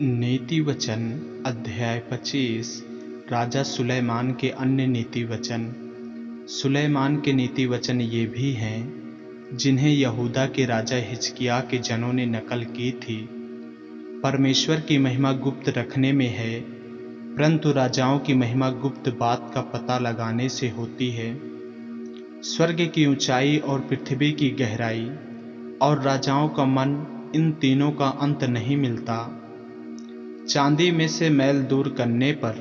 नीति वचन अध्याय 25। राजा सुलैमान के अन्य नीति वचन। सुलैमान के नीति वचन ये भी हैं जिन्हें यहूदा के राजा हिजकिय्याह के जनों ने नकल की थी। परमेश्वर की महिमा गुप्त रखने में है, परंतु राजाओं की महिमा गुप्त बात का पता लगाने से होती है। स्वर्ग की ऊंचाई और पृथ्वी की गहराई और राजाओं का मन, इन तीनों का अंत नहीं मिलता। चांदी में से मैल दूर करने पर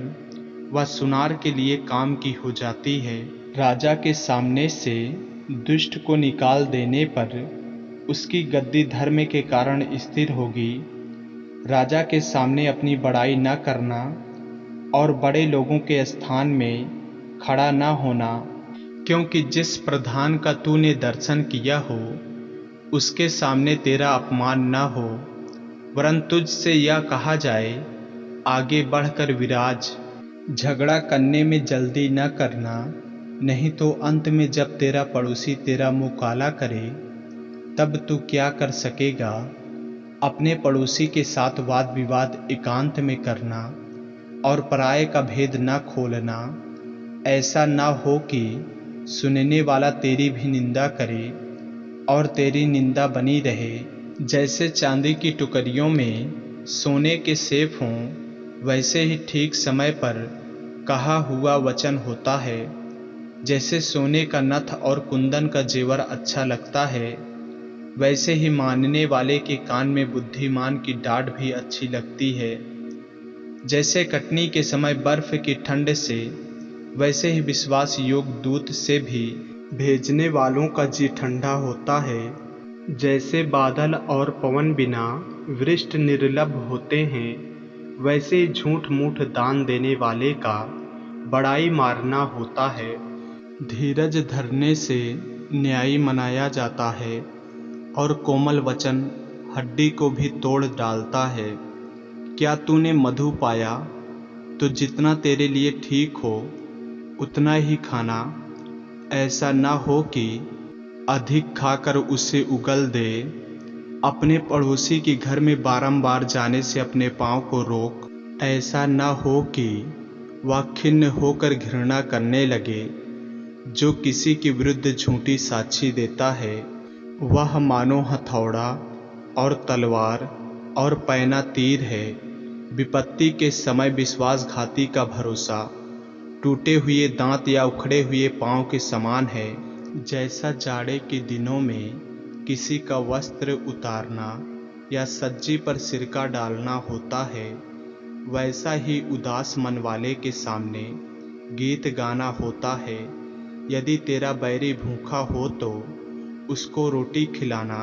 वह सुनार के लिए काम की हो जाती है। राजा के सामने से दुष्ट को निकाल देने पर उसकी गद्दी धर्म के कारण स्थिर होगी। राजा के सामने अपनी बड़ाई न करना और बड़े लोगों के स्थान में खड़ा न होना, क्योंकि जिस प्रधान का तूने दर्शन किया हो उसके सामने तेरा अपमान न हो, वरन तुझसे यह कहा जाए, आगे बढ़कर विराज। झगड़ा करने में जल्दी न करना, नहीं तो अंत में जब तेरा पड़ोसी तेरा मुंह काला करे तब तू क्या कर सकेगा। अपने पड़ोसी के साथ वाद विवाद एकांत में करना और पराये का भेद न खोलना। ऐसा न हो कि सुनने वाला तेरी भी निंदा करे और तेरी निंदा बनी रहे। जैसे चांदी की टुकड़ियों में सोने के सेफ हों, वैसे ही ठीक समय पर कहा हुआ वचन होता है। जैसे सोने का नथ और कुंदन का जेवर अच्छा लगता है, वैसे ही मानने वाले के कान में बुद्धिमान की डांट भी अच्छी लगती है। जैसे कटनी के समय बर्फ की ठंड से, वैसे ही विश्वास योग्य दूत से भी भेजने वालों का जी ठंडा होता है। जैसे बादल और पवन बिना वृष्टि निर्लभ होते हैं, वैसे ही झूठ मूठ दान देने वाले का बड़ाई मारना होता है। धीरज धरने से न्याय मनाया जाता है और कोमल वचन हड्डी को भी तोड़ डालता है। क्या तूने मधु पाया तो जितना तेरे लिए ठीक हो उतना ही खाना, ऐसा न हो कि अधिक खाकर उसे उगल दे। अपने पड़ोसी के घर में बारंबार जाने से अपने पाँव को रोक। ऐसा न हो कि वह खिन्न होकर घृणा करने लगे। जो किसी के विरुद्ध झूठी साक्षी देता है, वह मानो हथौड़ा और तलवार और पैना तीर है। विपत्ति के समय विश्वासघाती का भरोसा टूटे हुए दांत या उखड़े हुए पांव के समान है। जैसा जाड़े के दिनों में किसी का वस्त्र उतारना या सज्जी पर सिरका डालना होता है, वैसा ही उदास मन वाले के सामने गीत गाना होता है। यदि तेरा बैरी भूखा हो तो उसको रोटी खिलाना,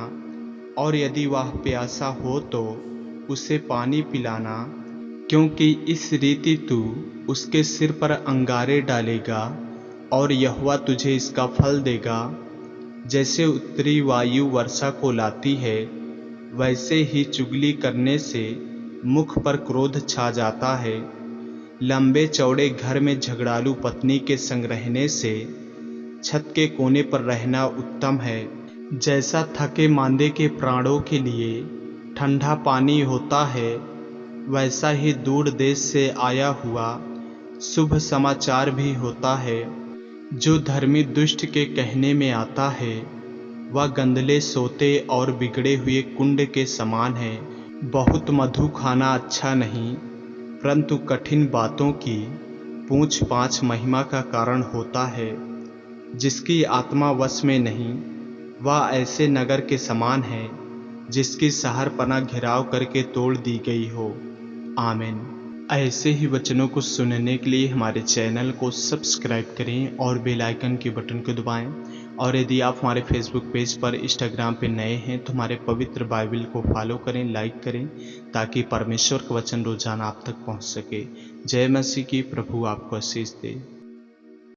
और यदि वह प्यासा हो तो उसे पानी पिलाना, क्योंकि इस रीति तू उसके सिर पर अंगारे डालेगा और यहोवा तुझे इसका फल देगा। जैसे उत्तरी वायु वर्षा को लाती है, वैसे ही चुगली करने से मुख पर क्रोध छा जाता है। लंबे चौड़े घर में झगड़ालू पत्नी के संग रहने से छत के कोने पर रहना उत्तम है। जैसा थके मांदे के प्राणों के लिए ठंडा पानी होता है, वैसा ही दूर देश से आया हुआ शुभ समाचार भी होता है। जो धर्मी दुष्ट के कहने में आता है, वह गंदले सोते और बिगड़े हुए कुंड के समान है। बहुत मधु खाना अच्छा नहीं, परंतु कठिन बातों की पूछ पाछ महिमा का कारण होता है। जिसकी आत्मा वश में नहीं, वह ऐसे नगर के समान है जिसकी शहरपना घिराव करके तोड़ दी गई हो। आमीन। ऐसे ही वचनों को सुनने के लिए हमारे चैनल को सब्सक्राइब करें और बेल आइकन के बटन को दबाएं। और यदि आप हमारे फेसबुक पेज पर, इंस्टाग्राम पे नए हैं तो हमारे पवित्र बाइबल को फॉलो करें, लाइक करें, ताकि परमेश्वर का वचन रोजाना आप तक पहुंच सके। जय मसीह की। प्रभु आपको आशीष दे।